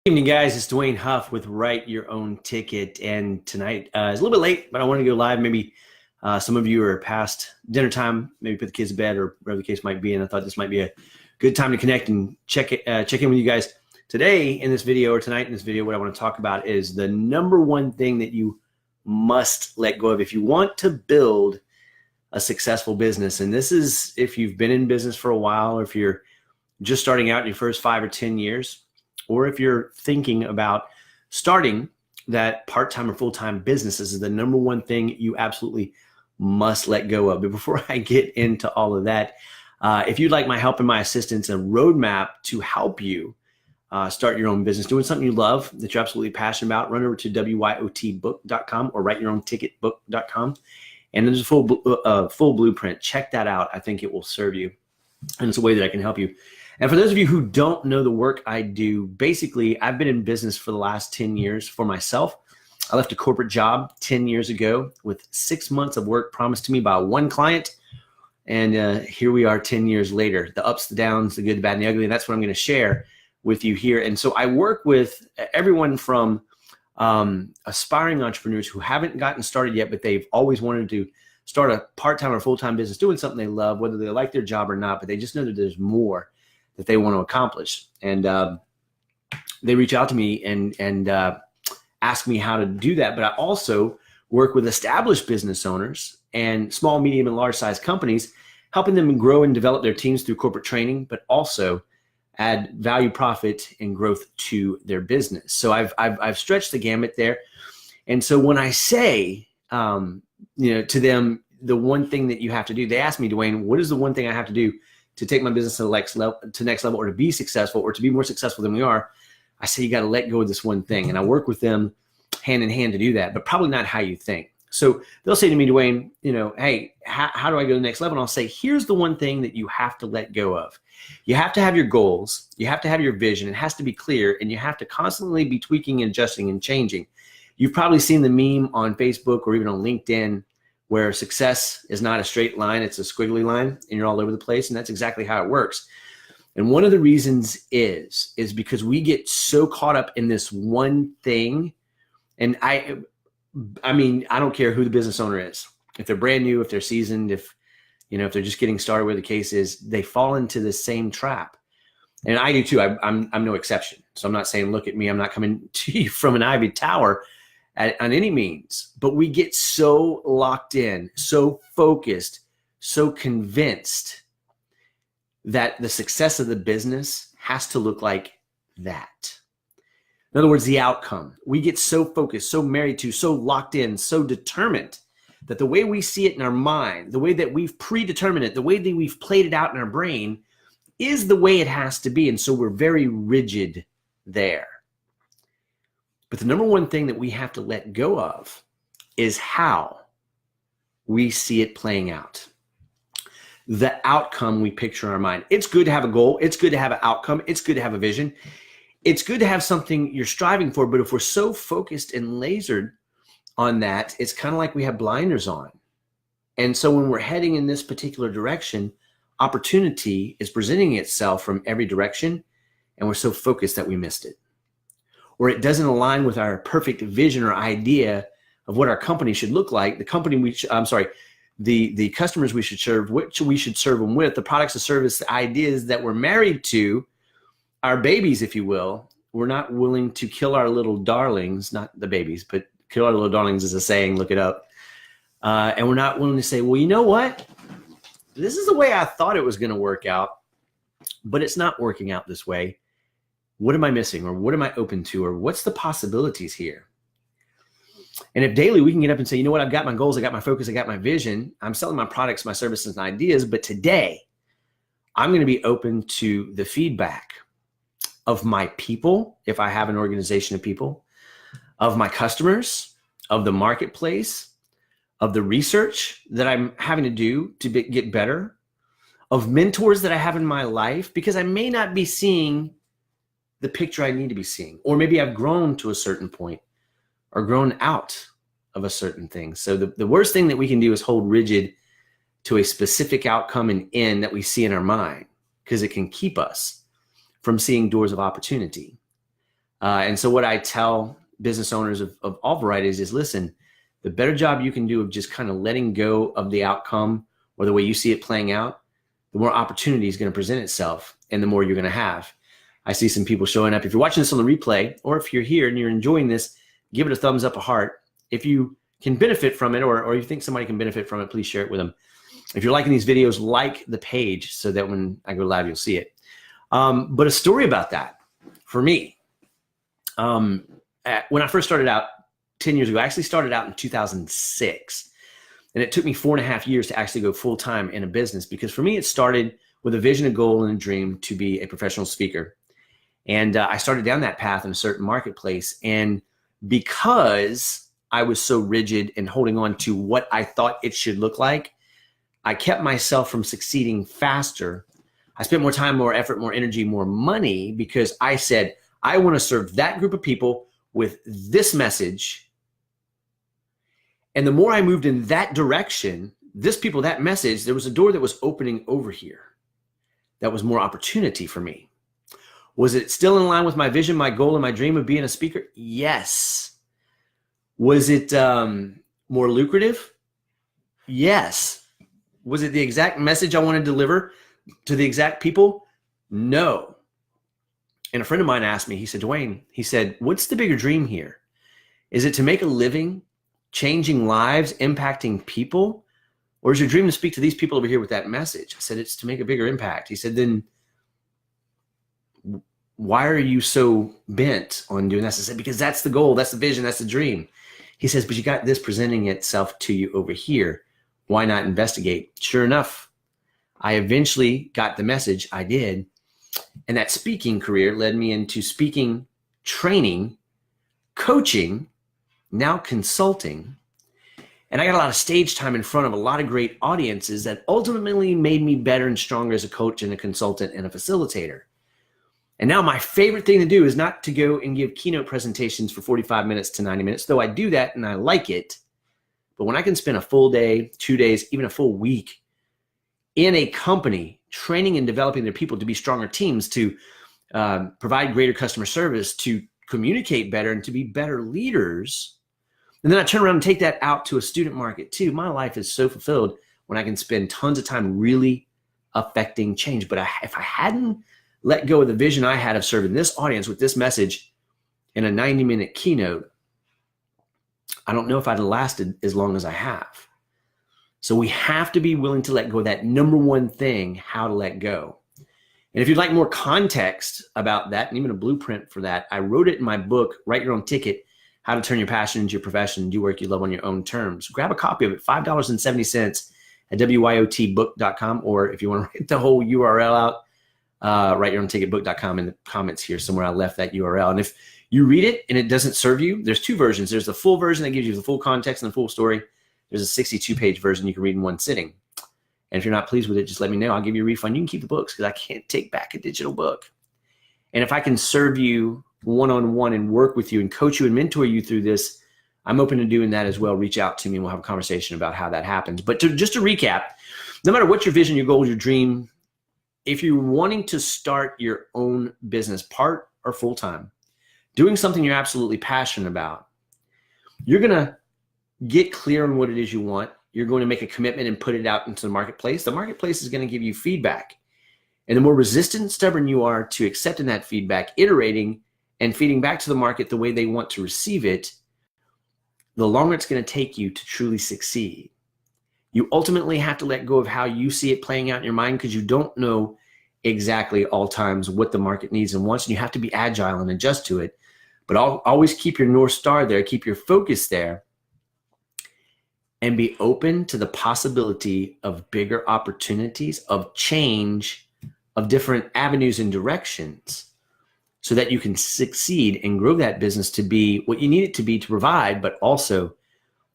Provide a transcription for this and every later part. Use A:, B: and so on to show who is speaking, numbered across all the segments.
A: Evening, guys. It's Dwayne Huff with Write Your Own Ticket. And tonight is a little bit late, but I want to go live. Maybe some of you are past dinner time, maybe put the kids to bed or whatever the case might be. And I thought this might be a good time to connect and check in with you guys. Today in this video, or tonight in this video, what I want to talk about is the number one thing that you must let go of if you want to build a successful business. And this is if you've been in business for a while, or if you're just starting out in your first 5 or 10 years, or if you're thinking about starting that part-time or full-time business. This is the number one thing you absolutely must let go of. But before I get into all of that, if you'd like my help and my assistance, a roadmap to help you start your own business, doing something you love, that you're absolutely passionate about, run over to wyotbook.com or writeyourownticketbook.com. And there's a full blueprint. Check that out. I think it will serve you. And it's a way that I can help you. And for those of you who don't know the work I do, basically, I've been in business for the last 10 years for myself. I left a corporate job 10 years ago with 6 months of work promised to me by one client. And here we are 10 years later, the ups, the downs, the good, the bad, and the ugly. And that's what I'm going to share with you here. And so I work with everyone from aspiring entrepreneurs who haven't gotten started yet, but they've always wanted to start a part-time or full-time business doing something they love, whether they like their job or not, but they just know that there's more that they want to accomplish. And they reach out to me and ask me how to do that. But I also work with established business owners and small, medium, and large size companies, helping them grow and develop their teams through corporate training, but also add value, profit, and growth to their business. So I've stretched the gamut there. And so when I say, to them, the one thing that you have to do, they ask me, Dwayne, what is the one thing I have to do to take my business to the next level, or to be successful, or to be more successful than we are? I say, you got to let go of this one thing. And I work with them hand in hand to do that, but probably not how you think. So they'll say to me, Dwayne, hey, how do I go to the next level? And I'll say, here's the one thing that you have to let go of. You have to have your goals. You have to have your vision. It has to be clear, and you have to constantly be tweaking and adjusting and changing. You've probably seen the meme on Facebook or even on LinkedIn where success is not a straight line, it's a squiggly line, and you're all over the place. And that's exactly how it works. And one of the reasons is because we get so caught up in this one thing. And I mean, I don't care who the business owner is. If they're brand new, if they're seasoned, if they're just getting started, where the case is, they fall into the same trap. And I do too. I'm no exception. So I'm not saying, look at me, I'm not coming to you from an ivy tower on any means, but we get so locked in, so focused, so convinced that the success of the business has to look like that. In other words, the outcome. We get so focused, so married to, so locked in, so determined that the way we see it in our mind, the way that we've predetermined it, the way that we've played it out in our brain is the way it has to be. And so we're very rigid there. But the number one thing that we have to let go of is how we see it playing out. The outcome we picture in our mind. It's good to have a goal. It's good to have an outcome. It's good to have a vision. It's good to have something you're striving for. But if we're so focused and lasered on that, it's kind of like we have blinders on. And so when we're heading in this particular direction, opportunity is presenting itself from every direction, and we're so focused that we missed it. Or it doesn't align with our perfect vision or idea of what our company should look like, the customers we should serve, which we should serve them with, the products, the service, the ideas that we're married to, our babies, if you will. We're not willing to kill our little darlings, not the babies, but kill our little darlings is a saying, look it up. And we're not willing to say, well, you know what? This is the way I thought it was going to work out, but it's not working out this way. What am I missing? Or what am I open to? Or what's the possibilities here? And if daily we can get up and say, you know what, I've got my goals, I got my focus, I got my vision, I'm selling my products, my services, and ideas, but today I'm going to be open to the feedback of my people, if I have an organization of people, of my customers, of the marketplace, of the research that I'm having to do to get better, of mentors that I have in my life, because I may not be seeing the picture I need to be seeing, or maybe I've grown to a certain point or grown out of a certain thing. So the worst thing that we can do is hold rigid to a specific outcome and end that we see in our mind, because it can keep us from seeing doors of opportunity. And so what I tell business owners of all varieties is, listen, the better job you can do of just kind of letting go of the outcome or the way you see it playing out, the more opportunity is going to present itself and the more you're going to have. I see some people showing up. If you're watching this on the replay, or if you're here and you're enjoying this, give it a thumbs up, a heart. If you can benefit from it, or you think somebody can benefit from it, please share it with them. If you're liking these videos, like the page so that when I go live, you'll see it. But a story about that for me, when I first started out 10 years ago, I actually started out in 2006. And it took me 4.5 years to actually go full-time in a business, because for me, it started with a vision, a goal, and a dream to be a professional speaker. And I started down that path in a certain marketplace. And because I was so rigid and holding on to what I thought it should look like, I kept myself from succeeding faster. I spent more time, more effort, more energy, more money, because I said, I want to serve that group of people with this message. And the more I moved in that direction, this people, that message, there was a door that was opening over here. That was more opportunity for me. Was it still in line with my vision, my goal, and my dream of being a speaker? Yes. Was it more lucrative? Yes. Was it the exact message I wanted to deliver to the exact people? No. And a friend of mine asked me, he said, Dwayne, he said, what's the bigger dream here? Is it to make a living, changing lives, impacting people? Or is your dream to speak to these people over here with that message? I said, it's to make a bigger impact. He said, then why are you so bent on doing this? I said, because that's the goal, that's the vision, that's the dream. He says, but you got this presenting itself to you over here. Why not investigate? Sure enough, I eventually got the message. I did. And that speaking career led me into speaking, training, coaching, now consulting. And I got a lot of stage time in front of a lot of great audiences that ultimately made me better and stronger as a coach and a consultant and a facilitator. And now my favorite thing to do is not to go and give keynote presentations for 45 minutes to 90 minutes, though I do that and I like it. But when I can spend a full day, 2 days, even a full week in a company training and developing their people to be stronger teams, to provide greater customer service, to communicate better, and to be better leaders, and then I turn around and take that out to a student market too. My life is so fulfilled when I can spend tons of time really affecting change. But if I hadn't let go of the vision I had of serving this audience with this message in a 90-minute keynote, I don't know if I'd have lasted as long as I have. So we have to be willing to let go of that number one thing, how to let go. And if you'd like more context about that and even a blueprint for that, I wrote it in my book, Write Your Own Ticket, How to Turn Your Passion into Your Profession and Do Work You Love on Your Own Terms. Grab a copy of it, $5.70 at wyotbook.com, or if you want to write the whole URL out, writeyourownticketbook.com in the comments here somewhere. I left that URL. And if you read it and it doesn't serve you, there's two versions. There's the full version that gives you the full context and the full story. There's a 62-page version you can read in one sitting. And if you're not pleased with it, just let me know. I'll give you a refund. You can keep the books because I can't take back a digital book. And if I can serve you one-on-one and work with you and coach you and mentor you through this, I'm open to doing that as well. Reach out to me and we'll have a conversation about how that happens. But just to recap, no matter what your vision, your goal, your dream, if you're wanting to start your own business, part or full-time, doing something you're absolutely passionate about, you're going to get clear on what it is you want. You're going to make a commitment and put it out into the marketplace. The marketplace is going to give you feedback. And the more resistant and stubborn you are to accepting that feedback, iterating, and feeding back to the market the way they want to receive it, the longer it's going to take you to truly succeed. You ultimately have to let go of how you see it playing out in your mind because you don't know exactly all times what the market needs and wants, and you have to be agile and adjust to it. But always keep your North Star there, keep your focus there, and be open to the possibility of bigger opportunities, of change, of different avenues and directions so that you can succeed and grow that business to be what you need it to be to provide, but also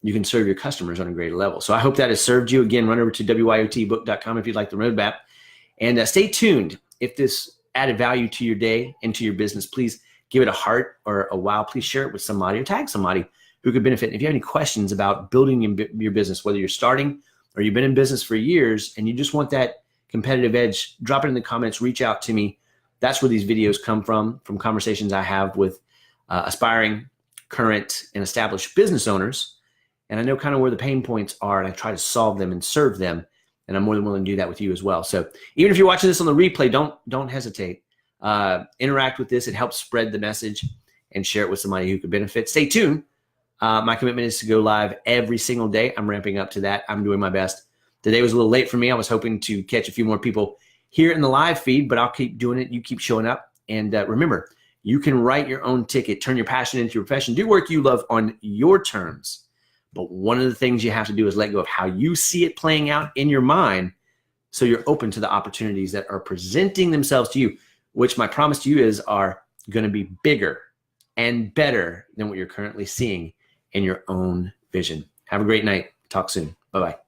A: you can serve your customers on a greater level. So I hope that has served you. Again, run over to wyotbook.com if you'd like the roadmap. And stay tuned. If this added value to your day and to your business, please give it a heart or a wow. Please share it with somebody or tag somebody who could benefit. And if you have any questions about building your business, whether you're starting or you've been in business for years and you just want that competitive edge, drop it in the comments, reach out to me. That's where these videos come from conversations I have with aspiring, current, and established business owners. And I know kind of where the pain points are, and I try to solve them and serve them. And I'm more than willing to do that with you as well. So even if you're watching this on the replay, don't hesitate. Interact with this. It helps spread the message and share it with somebody who could benefit. Stay tuned. My commitment is to go live every single day. I'm ramping up to that. I'm doing my best. Today was a little late for me. I was hoping to catch a few more people here in the live feed, but I'll keep doing it. You keep showing up. And remember, you can write your own ticket, turn your passion into your profession, do work you love on your terms. But one of the things you have to do is let go of how you see it playing out in your mind, so you're open to the opportunities that are presenting themselves to you, which my promise to you is are going to be bigger and better than what you're currently seeing in your own vision. Have a great night. Talk soon. Bye-bye.